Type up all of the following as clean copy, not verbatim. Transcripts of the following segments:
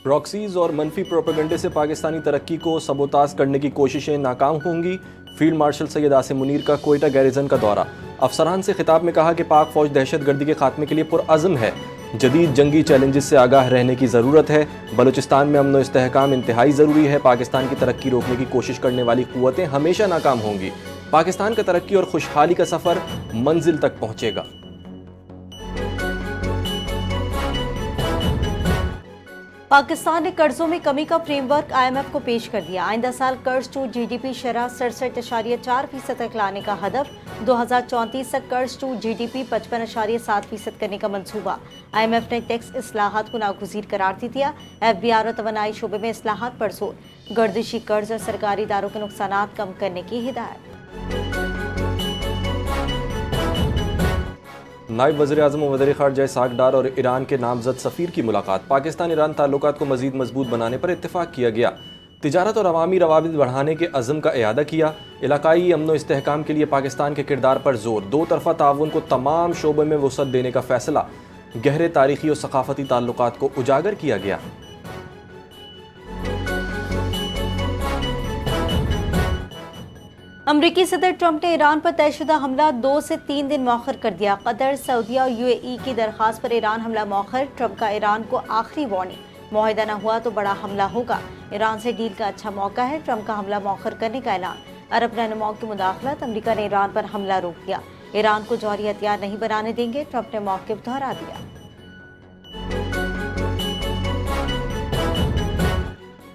Proxies और मनफी प्रोपेगेंडे से पाकिस्तानी तरक्की को सबोताज करने की कोशिशें नाकाम होंगी। फील्ड मार्शल सैयद आसिम मुनीर का कोयटा गैरिजन का दौरा। अफसरान से खिताब में कहा कि पाक फौज दहशतगर्दी के खात्मे के लिए पुरअज़्म है। जदीद जंगी चैलेंजेस से आगाह रहने की ज़रूरत है। बलूचिस्तान में अमन व इस्तेहकाम इंतहाई ज़रूरी है। पाकिस्तान की तरक्की रोकने की कोशिश करने वाली क़ुव्वतें हमेशा नाकाम होंगी। पाकिस्तान का तरक्की और खुशहाली का सफ़र मंजिल तक पहुँचेगा। पाकिस्तान ने कर्जों में कमी का फ्रेमवर्क IMF को पेश कर दिया। आइंदा साल कर्ज टू GDP शरह 67.4% तक लाने का हदफ। 2034 तक कर्ज टू GDP 55.7% करने का मंसूबा। IMF ने टैक्स इस्लाहात को नागुज़ीर करार दे दिया। FBR और तवानाई शोबे में इस्लाहात पर जोर। गर्दिशी कर्ज और सरकारी इदारों के नुकसानात कम करने की हिदायत। नायब वज़ीर-ए-आज़म व वज़ीर ख़ारिजा इसहाक़ डार और ईरान के नामज़द सफ़ीर की मुलाकात। पाकिस्तान ईरान ताल्लुकात को मज़ीद मजबूत बनाने पर इत्तेफाक किया गया। तिजारत और अवामी रवाबित बढ़ाने के अज़्म का इयादा किया। इलाकाई अमन व इस्तेहकाम के लिए पाकिस्तान के किरदार पर जोर। दो तरफ़ा ताउन को तमाम शोबों में वसअत देने का फ़ैसला। गहरे तारीख़ी और सक़ाफ़ती ताल्लुकात को उजागर किया गया। अमरीकी सदर ट्रंप ने ईरान पर तयशुदा हमला 2 से 3 दिन मौखर कर दिया। कतर, सऊदीया और UAE की दरख्वास्त पर ईरान हमला मौखर। ट्रंप का ईरान को आखिरी वार्निंग, मुआहिदा न हुआ तो बड़ा हमला होगा। ईरान से डील का अच्छा मौका है। ट्रंप का हमला मौखर करने का ऐलान। अरब रहनुमाओं की मुदाखलत। अमरीका ने ईरान पर हमला रोक दिया। ईरान को जौहरी हथियार नहीं बनाने देंगे। ट्रंप ने मौक़िफ़ दोहरा दिया।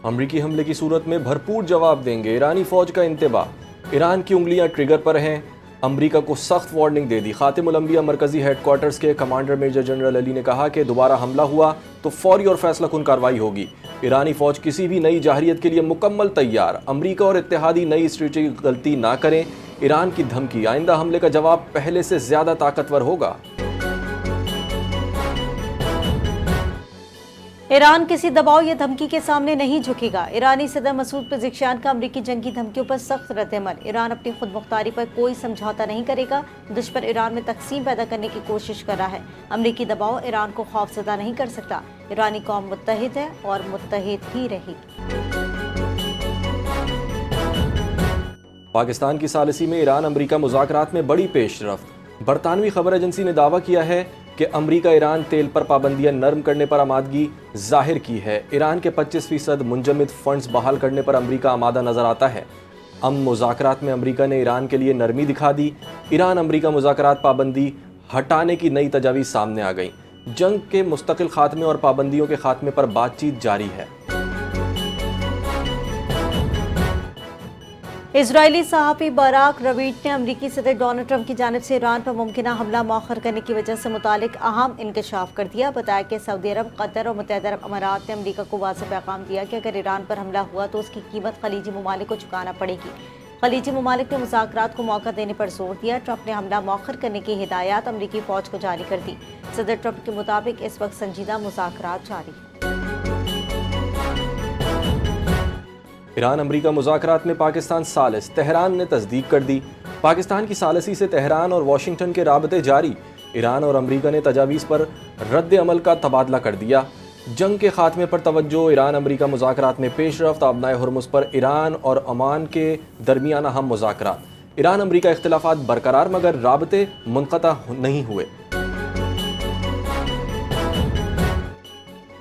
अमरीकी हमले की सूरत में भरपूर जवाब देंगे। ईरानी फ़ौज का इंतबा। ईरान की उंगलियां ट्रिगर पर हैं। अमरीका को सख्त वार्निंग दे दी। खातिमुल अंबिया मरकजी हेडक्वार्टर्स के कमांडर मेजर जनरल अली ने कहा कि दोबारा हमला हुआ तो फौरी और फैसला कुन कार्रवाई होगी। ईरानी फौज किसी भी नई जाहरियत के लिए मुकम्मल तैयार। अमरीका और इत्तेहादी नई स्ट्रेटेजिक गलती ना करें। ईरान की धमकी, आइंदा हमले का जवाब पहले से ज्यादा ताकतवर होगा। ईरान किसी दबाव या धमकी के सामने नहीं झुकेगा। ईरानी सदर मसूद पेज़ेश्कियान का अमरीकी जंगी धमकियों पर सख्त रद्द-ए-अमल। ईरान अपनी खुद मुख्तारी पर कोई समझौता नहीं करेगा। दुश्मन ईरान में तकसीम पैदा करने की कोशिश कर रहा है। अमरीकी दबाव ईरान को खौफजदा नहीं कर सकता। ईरानी कौम मुत्तहिद है और मुत्तहिद ही रहेगी। पाकिस्तान की सालिसी में ईरान अमरीका मुज़ाकरात में बड़ी पेशरफ्त। बरतानवी खबर एजेंसी ने दावा किया है कि अमरीका ईरान तेल पर पाबंदियां नरम करने पर आमादगी जाहिर की है। ईरान के 25% मुंजमद फंड्स बहाल करने पर अमरीका आमादा नजर आता है। मुज़ाकरात में अमरीका ने ईरान के लिए नरमी दिखा दी। ईरान अमरीका मुज़ाकरात पाबंदी हटाने की नई तजावीज़ सामने आ गई। जंग के मुस्तकिल खात्मे और पाबंदियों के खात्मे पर बातचीत जारी है। इजरायली सहाफ़ी बराक रवीट ने अमरीकी सदर डोनाल्ड ट्रंप की जानिब से ईरान पर मुमकिन हमला मौखर करने की वजह से मुतालिक अहम इंकशाफ कर दिया। बताया कि सऊदी अरब, कतर और मुत्तहिदा अरब अमारात ने अमरीका को वाज़ेह पैगाम दिया कि अगर ईरान पर हमला हुआ तो उसकी कीमत खलीजी ममालिक को चुकाना पड़ेगी। खलीजी ममालिक ने मुज़ाकरात को मौका देने पर जोर दिया। ट्रंप ने हमला मौखर करने की हिदायत अमरीकी फ़ौज को जारी कर दी। सदर ट्रंप के मुताबिक इस वक्त संजीदा मुज़ाकरात जारी है। ईरान अमरीका मुज़ाकरात में पाकिस्तान सालिस, तेहरान ने तस्दीक कर दी। पाकिस्तान की सालिसी से तेहरान और वाशिंगटन के राबते जारी। ईरान और अमरीका ने तजावीज़ पर रद्द अमल का तबादला कर दिया। जंग के खात्मे पर तवज्जो। ईरान अमरीका मुज़ाकरात में पेशरफ्त। आबनाए हुर्मुज़ पर ईरान और ओमान के दरमियान अहम मुज़ाकरात। ईरान अमरीका इख्तिलाफ़ात बरकरार मगर राबते मुनक़ता नहीं हुए।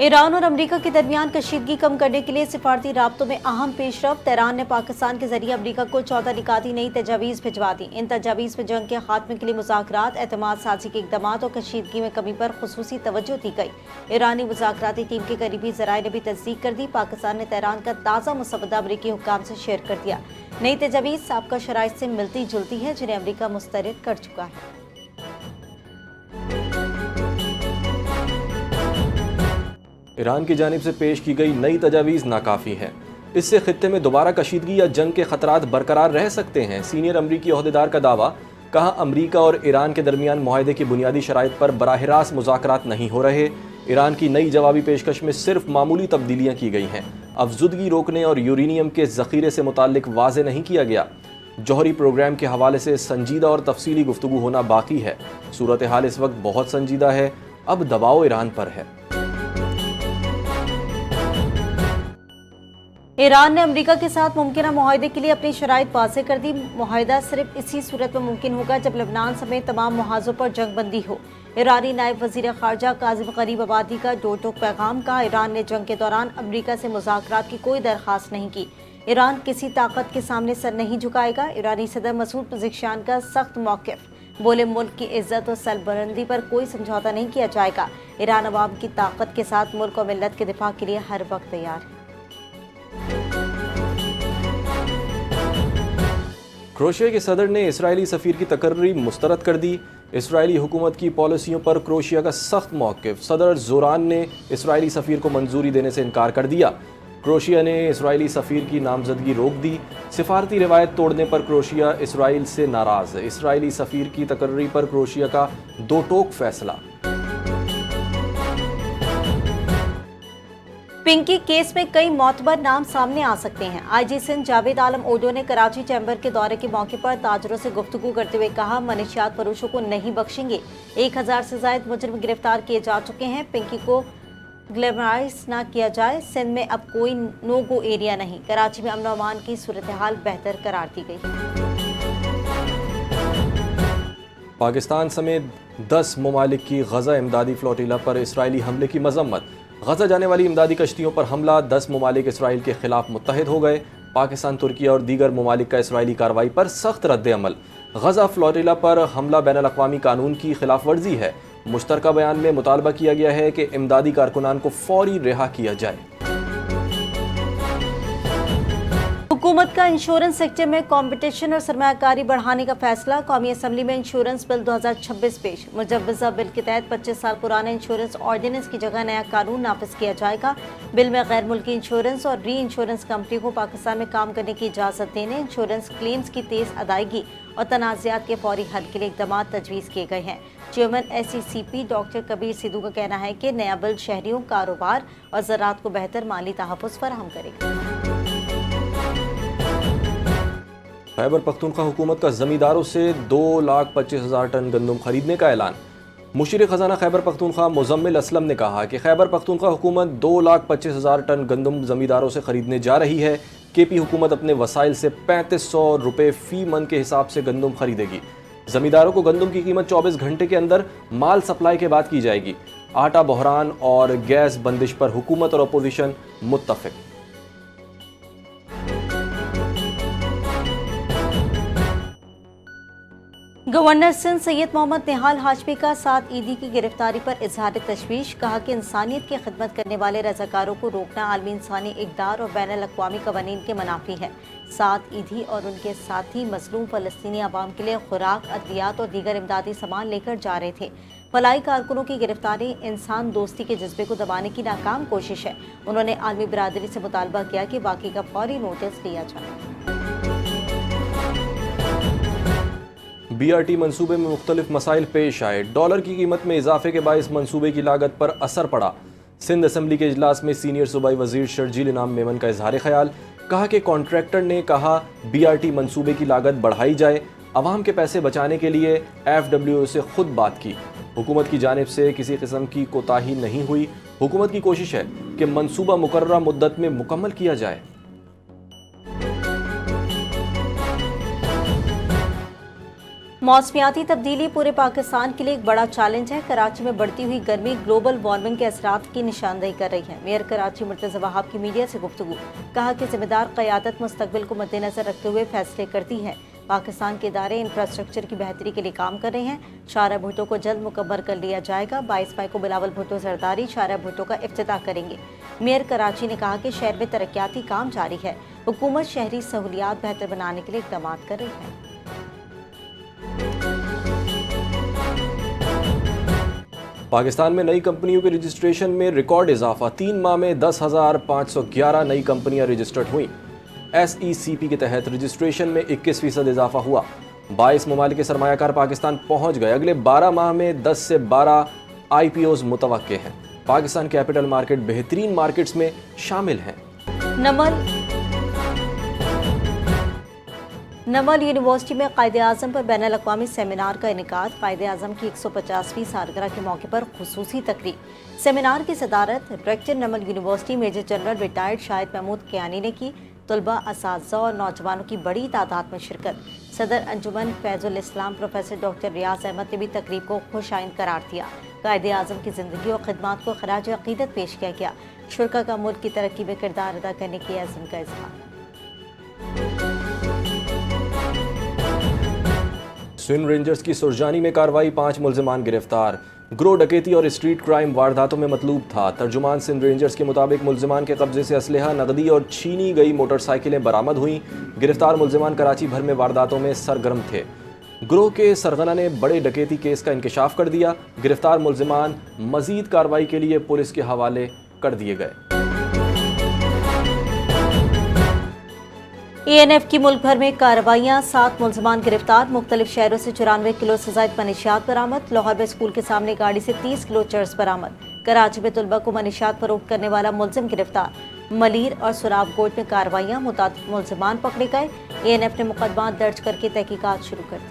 ईरान और अमरीका के दरमियान कशीदगी कम करने के लिए सिफारती राब्तों में अहम पेशरफ्त। तेहरान ने पाकिस्तान के जरिए अमरीका को 14 निकाती नई तजावीज़ भिजवा दी। इन तजावीज़ में जंग के खात्मे के लिए मुज़ाकरात, एतमाद साजी के इक़दाम और कशीदगी में कमी पर खुसूसी तवज्जो दी गई। ईरानी मुज़ाकराती टीम के करीबी ज़राए ने भी तस्दीक कर दी। पाकिस्तान ने तेहरान का ताज़ा मुसवदा अमरीकी हुक्काम से शेयर कर दिया। नई तजावीज़ साबका शराइत से मिलती जुलती है जिन्हें अमरीका मुस्तरद कर चुका है। ईरान की जानिब से पेश की गई नई तजावीज़ नाकाफ़ी है। इससे खित्ते में दोबारा कशीदगी या जंग के खतरात बरकरार रह सकते हैं। सीनियर अमरीकी ओहदेदार का दावा। कहा, अमरीका और ईरान के दरमियान मुआहदे की बुनियादी शराइत पर बराह रास्त मुज़ाकरात नहीं हो रहे। ईरान की नई जवाबी पेशकश में सिर्फ मामूली तब्दीलियाँ की गई हैं। अफजुदगी रोकने और यूरेनियम के ज़ख़ीरे से मुताल्लिक वाज़े नहीं किया गया। जौहरी प्रोग्राम के हवाले से संजीदा और तफसीली गुफ्तगू होना बाकी है। सूरत हाल इस वक्त बहुत संजीदा है। अब दबाव ईरान पर है। ईरान ने अमेरिका के साथ मुमकिन मुआहदे के लिए अपनी शराइत वाज़ेह कर दी। मुआहदा सिर्फ इसी सूरत में मुमकिन होगा जब लेबनान समेत तमाम मुहाज़ों पर जंगबंदी हो। ईरानी नायब वज़ीर ख़ारजा काज़िम गरीब आबादी का दो टोक पैगाम का। ईरान ने जंग के दौरान अमेरिका से मुज़ाकरात की कोई दरख्वास्त नहीं की। ईरान किसी ताकत के सामने सर नहीं झुकाएगा। ईरानी सदर मसूद पज़ेश्कियान का सख्त मौक़िफ़, बोले मुल्क की इज्जत और सरबलंदी पर कोई समझौता नहीं किया जाएगा। ईरान अवाम की ताकत के साथ मुल्क और मिल्लत के दिफा के लिए हर वक्त तैयार है। क्रोशिया के सदर ने इसराइली सफ़ीर की तकर्री मुस्तरद कर दी। इसराइली हुकूमत की पॉलिसियों पर क्रोशिया का सख्त मौक़िफ़। सदर ज़ोरान ने इसराइली सफ़ीर को मंजूरी देने से इनकार कर दिया। क्रोशिया ने इसराइली सफ़ीर की नामजदगी रोक दी। सिफारती रिवायत तोड़ने पर क्रोशिया इसराइल से नाराज़। इसराइली सफ़ीर की तकर्री पर क्रोशिया का दो टोक फैसला। पिंकी केस में कई मोतबर नाम सामने आ सकते हैं। आईजी सिंध जावेद आलम ओडो ने कराची चैम्बर के दौरे के मौके पर ताजरों से गुफ्तगू करते हुए कहा, मनशियात फरोशों को नहीं बख्शेंगे। 1000 से ज़ायद मुजरिम गिरफ्तार किए जा चुके हैं। पिंकी को ग्लैमराइज ना किया जाए। सिंध में अब कोई नो गो एरिया नहीं। कराची में अमन अमान की सूरत हाल बेहतर करार दी गई। पाकिस्तान समेत 10 ममालिक की गजा इमदादी फ्लोटिला पर इसराइली हमले की मजम्मत। गजा जाने वाली इमदादी कश्तियों पर हमला। 10 ममालिक इसराइल के खिलाफ मुत्तहिद हो गए। पाकिस्तान, तुर्की और दीगर ममालिक का इसराइली कार्रवाई पर सख्त रद्द अमल। गजा फ्लोटिला पर हमला बैनुल अक़वामी कानून की खिलाफ वर्जी है। मुश्तरका बयान में मुतालबा किया गया है कि इमदादी कारकुनान को फौरी रिहा किया जाए। हुकूमत का इंश्योरेंस सेक्टर में कंपटीशन और सरमायाकारी बढ़ाने का फैसला। कौमी असम्बली में इंश्योरेंस बिल 2026 पेश। मुजव्वज़ा बिल के तहत 25 साल पुराने इंश्योरेंस ऑर्डिनेंस की जगह नया कानून नाफिज किया जाएगा। बिल में गैर मुल्की इंश्योरेंस और री इंश्योरेंस कंपनी को पाकिस्तान में काम करने की इजाज़त देने, इंश्योरेंस क्लेम्स की तेज़ अदायगी और तनाज़ात के फौरी हल के लिए इक़दाम तजवीज़ किए गए हैं। Chairman SECP doctor Kabir Sidhu का कहना है कि नया बिल शहरियों, कारोबार और ज़राअत को बेहतर माली तहफ़्फ़ुज़ फराहम करेगा। खैबर पख्तूनख्वा हुकूमत का ज़मींदारों से 2,25,000 टन गंदम खरीदने का ऐलान। मुशीर ख़जाना खैबर पख्तूनख्वा मुज़म्मिल असलम ने कहा कि खैबर पख्तूनख्वा हुकूमत 2,25,000 टन गंदम ज़मींदारों से खरीदने जा रही है। KP हुकूमत अपने वसाइल से 3500 रुपये फ़ी मन के हिसाब से गंदम खरीदेगी। ज़मींदारों को गंदम की कीमत 24 घंटे के अंदर माल सप्लाई के बाद की जाएगी। आटा बहरान और गैस बंदिश पर हुकूमत और अपोजिशन मुत्तफ़िक। गवर्नर सिंध सैयद मोहम्मद निहाल हाशमी का 7 ईदी की गिरफ्तारी पर इजहार तशवीश। कहा कि इंसानियत की खिदमत करने वाले रज़ाकारों को रोकना आलमी इंसानी इक़दार और बैनुल अक़वामी क़वानीन के मुनाफी है। 7 ईदी और उनके साथी मज़लूम फ़लस्तीनी अवाम के लिए खुराक, अद्वियात और दीगर इमदादी सामान लेकर जा रहे थे। फलाई कारकुनों की गिरफ्तारी इंसान दोस्ती के जज्बे को दबाने की नाकाम कोशिश है। उन्होंने आलमी बरादरी से मुतालबा किया कि बाकी का फौरी नोटिस लिया जाए। BRT मंसूबे में मुख्तलिफ मसाइल पेश आए। डॉलर की कीमत में इजाफे के बायस मंसूबे की लागत पर असर पड़ा। सिंध असम्बली के इजलास में सीनियर सूबाई वजीर शर्जील इनाम मेमन का इजहार ख्याल। कहा कि कॉन्ट्रैक्टर ने कहा BRT मंसूबे की लागत बढ़ाई जाए। अवाम के पैसे बचाने के लिए FWO से खुद बात की। हुकूमत की जानिब से किसी किस्म की कोताही नहीं हुई। हुकूमत की कोशिश है कि मंसूबा मुकर्ररा मुद्दत में मुकम्मल किया जाए। मौसमियाती तब्दीली पूरे पाकिस्तान के लिए एक बड़ा चैलेंज है। कराची में बढ़ती हुई गर्मी ग्लोबल वार्मिंग के असरात की निशानदेही कर रही है। मेयर कराची मुर्तज़ा वहाब की मीडिया से गुफ्तगू। कहा कि जिम्मेदार क़यादत मुस्तक़बिल को मद्देनज़र रखते हुए फैसले करती है। पाकिस्तान के इदारे इंफ्रास्ट्रक्चर की बेहतरी के लिए काम कर रहे हैं। शाहरा भुट्टो को जल्द मुकम्मल कर लिया जाएगा। 22 मई को बिलावल भुट्टो जरदारी शाहरा भुट्टो का इफ्तिताह करेंगे। मेयर कराची ने कहा कि शहर में तरक्याती काम जारी है। हुकूमत शहरी सहूलियात बेहतर बनाने के लिए इक़दाम कर रही है। पाकिस्तान में नई कंपनियों के रजिस्ट्रेशन में रिकॉर्ड इजाफा। 3 माह में 10,511 नई कंपनियां रजिस्टर्ड हुई। SECP के तहत रजिस्ट्रेशन में 21% इजाफा हुआ। 22 ममालिक के सरमायाकार पाकिस्तान पहुंच गए। अगले 12 माह में 10 से 12 IPOs मुतवक्के हैं। पाकिस्तान कैपिटल मार्केट बेहतरीन मार्केट्स में नवल यूनिवर्सिटी में कायदे-आज़म पर बैनुल-अक़वामी सेमिनार का इनेकाद। कायदे-आज़म की 150वीं सालगिरह के मौके पर खुसूसी तकरीब। सेमिनार की सदारत rector naval university major general retired Shahid Mahmood Kiani ने की। तलबा, असातिज़ा और नौजवानों की बड़ी तादाद में शिरकत। सदर अंजुमन फैजुल इस्लाम प्रोफेसर डॉक्टर रियाज अहमद ने भी तकरीब को खुशाइन करार दिया। कायदे-आज़म की ज़िंदगी और खिदमात को खराज अक़ीदत पेश किया गया। शुरका का मुल्क की तरक्की में किरदार अदा करने के अज़्म का इज़हार। स्विन रेंजर्स की सुरजानी में कार्रवाई, 5 मुल्जिमान गिरफ्तार। ग्रो डकैती और स्ट्रीट क्राइम वारदातों में मतलूब था। तर्जुमान सिंध रेंजर्स के मुताबिक मुल्जिमान के कब्जे से असलहा, नकदी और छीनी गई मोटरसाइकिलें बरामद हुई। गिरफ्तार मुल्जिमान कराची भर में वारदातों में सरगर्म थे। ग्रोह के सरगना ने बड़े डकैती केस का इंकशाफ कर दिया। गिरफ्तार मुल्जिमान मजीद कार्रवाई के लिए पुलिस के हवाले कर दिए गए। ANF की मुल्क भर में कार्रवाइयाँ, 7 मुल्जिमान गिरफ्तार। मुख्तलिफ शहरों से 94 किलो से ज़ायद मनशियात बरामद। लाहौर में स्कूल के सामने गाड़ी से 30 किलो चर्स बरामद। कराची में तलबा को मनशियात फरोख्त करने वाला मुल्जिम गिरफ्तार। मलीर और सुराबकोट में कार्रवाइयाँ, मुतादिद मुल्जिमान पकड़े गए। ANF ने मुकदमा दर्ज करके तहकीकात शुरू कर दी।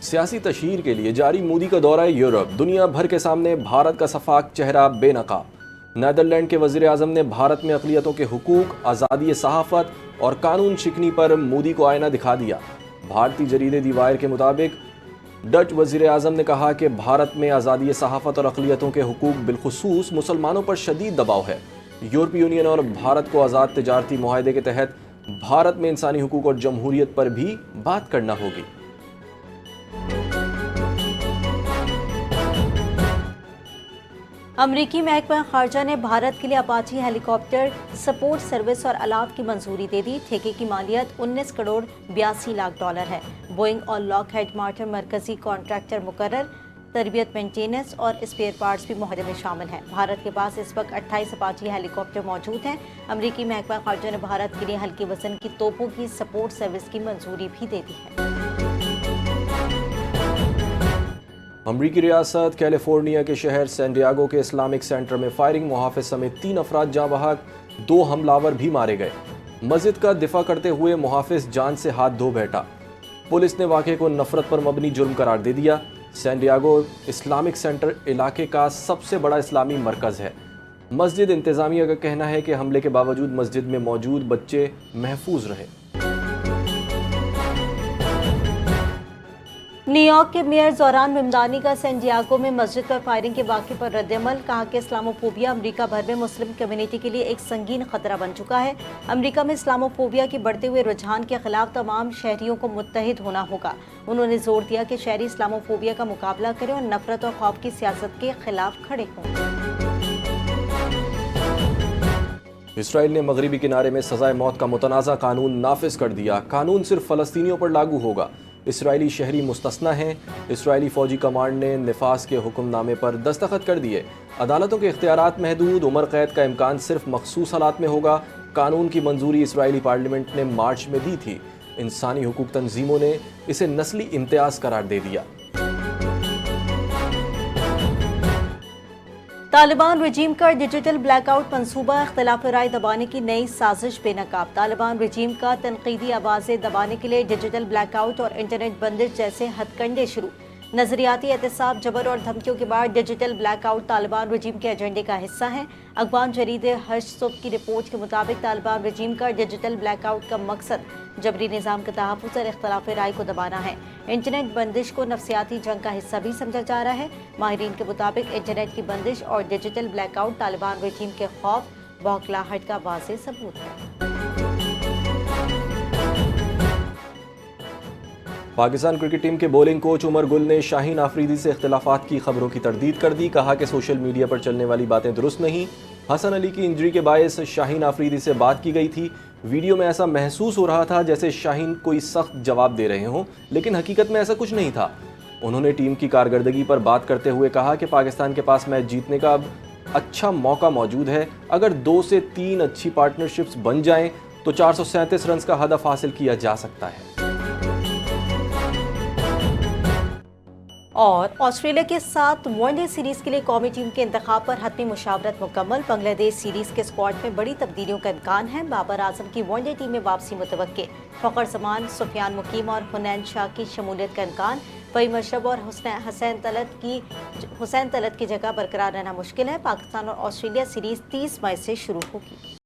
सियासी तशहीर के लिए जारी मोदी का दौरा यूरोप। दुनिया भर के सामने भारत का सफाक चेहरा बेनकाब। नीदरलैंड के वज़ीर आज़म ने भारत में अक़लियतों के हुकूक, आज़ादी सहाफ़त और कानून शिकनी पर मोदी को आईना दिखा दिया। भारतीय जरीदे दी वायर के मुताबिक डच वज़ीर आज़म ने कहा कि भारत में आज़ादी सहाफ़त और अक़लियतों के हुकूक बिलखुसूस मुसलमानों पर शदीद दबाव है। यूरोपीय यूनियन और भारत को आज़ाद तिजारती मुआहदे के तहत भारत में इंसानी हुकूक और जमहूरियत पर भी बात करना होगी। अमरीकी महकमा खारजा ने भारत के लिए अपाची हेलीकॉप्टर सपोर्ट सर्विस और आलात की मंजूरी दे दी। ठेके की मालियत 19 करोड़ 82 लाख डॉलर है। बोइंग और लॉकहेड मार्टिन मरकजी कॉन्ट्रैक्टर मुकर्रर, तरबियत, मेंटेनेंस और स्पेयर पार्ट्स भी मुआहदे में शामिल हैं। भारत के पास इस वक्त 28 अपाची हेलीकॉप्टर मौजूद हैं। अमरीकी महकमा खारजा ने भारत के लिए हल्के वजन की तोपों की सपोर्ट सर्विस की मंजूरी भी दे दी है। अमरीकी रियासत कैलिफोर्निया के शहर सैन डियागो के इस्लामिक सेंटर में फायरिंग, मुहाफिज समेत 3 अफराद जाँ बहक, 2 हमलावर भी मारे गए। मस्जिद का दिफा करते हुए मुहाफिज जान से हाथ धो बैठा। पुलिस ने वाक़े को नफरत पर मबनी जुर्म करार दे दिया। सैन डियागो इस्लामिक सेंटर इलाके का सबसे बड़ा इस्लामी मरकज़ है। मस्जिद इंतज़ामिया का कहना है कि हमले के बावजूद मस्जिद में मौजूद बच्चे महफूज रहे। न्यूयॉर्क के मेयर ज़ोरान मिमदानी का सैन डियागो में मस्जिद पर फायरिंग के वाक़े पर रद्द-ए-अमल। कहा कि इस्लामोफोबिया अमरीका भर में मुस्लिम कम्युनिटी के लिए एक संगीन खतरा बन चुका है। अमरीका में इस्लामोफोबिया के बढ़ते हुए रुझान के खिलाफ तमाम शहरियों को मुत्तहिद होना होगा। उन्होंने जोर दिया कि शहरी इस्लामोफोबिया का मुकाबला करें और नफरत और खौफ की सियासत के खिलाफ खड़े हों। इसराइल ने मगरिबी किनारे में सजाए मौत का मुतनाज़ा कानून नाफिज कर दिया। कानून सिर्फ फ़लस्तीनियों पर लागू होगा। इसराइली शहरी मुस्तस्ना हैं। इसराइली फ़ौजी कमांड ने निफाज के हुक्मनामे पर दस्तखत कर दिए। अदालतों के इख्तियारात महदूद, उम्र कैद का इम्कान सिर्फ मखसूस हालात में होगा। कानून की मंजूरी इसराइली पार्लियामेंट ने मार्च में दी थी। इंसानी हुकूक तंजीमों ने इसे नस्ली इम्तियाज़ करार दे दिया। तालिबान रजीम का डिजिटल ब्लैकआउट मंसूबा, इख्तिलाफ राय दबाने की नई साजिश बेनकाब। तालिबान रजीम का तनकीदी आवाज़ें दबाने के लिए डिजिटल ब्लैकआउट और इंटरनेट बंदिश जैसे हथकंडे शुरू। नजरियाती एहतसाब, जबर और धमकियों के बाद डिजिटल ब्लैकआउट तालिबान रजीम के एजेंडे का हिस्सा है। अखबार जरीदे हर्ष सुब की रिपोर्ट के मुताबिक तालिबान रजीम का डिजिटल ब्लैकआउट का मकसद जबरी निज़ाम के तहफ़्फ़ुज़ और इख्तिलाफ राय को दबाना है। इंटरनेट बंदिश को नफसियाती जंग का हिस्सा भी समझा जा रहा है। माहिरीन के मुताबिक इंटरनेट की बंदिश और डिजिटल ब्लैकआउट तालिबान रजीम के खौफ, बौखलाहट का वाज़ेह सबूत है। पाकिस्तान क्रिकेट टीम के बॉलिंग कोच उमर गुल ने शाहीन आफरीदी से इख्तिलाफात की खबरों की तरदीद कर दी। कहा कि सोशल मीडिया पर चलने वाली बातें दुरुस्त नहीं। हसन अली की इंजरी के बायस शाहीन आफरीदी से बात की गई थी। वीडियो में ऐसा महसूस हो रहा था जैसे शाहीन कोई सख्त जवाब दे रहे हों, लेकिन हकीकत में ऐसा कुछ नहीं था। उन्होंने टीम की कारकर्दगी पर बात करते हुए कहा कि पाकिस्तान के पास मैच जीतने का अब अच्छा मौका मौजूद है। अगर 2 से 3 अच्छी पार्टनरशिप्स बन जाएं तो 437 रन का हदफ हासिल किया जा सकता है। और ऑस्ट्रेलिया के साथ वनडे सीरीज के लिए कौमी टीम के इंतखाब पर हतमी मुशावरत मुकम्मल। बांग्लादेश सीरीज के स्क्वाड में बड़ी तब्दीलियों का इम्कान है। बाबर आजम की वनडे टीम में वापसी मुतवक्के। फखर जमान, सुफियान मुकीम और हुनैन शाह की शमूलियत का इम्कान। वहीद मशरफ और हुसैन तलत की जगह बरकरार रहना मुश्किल है। पाकिस्तान और ऑस्ट्रेलिया सीरीज 30 मई से शुरू होगी।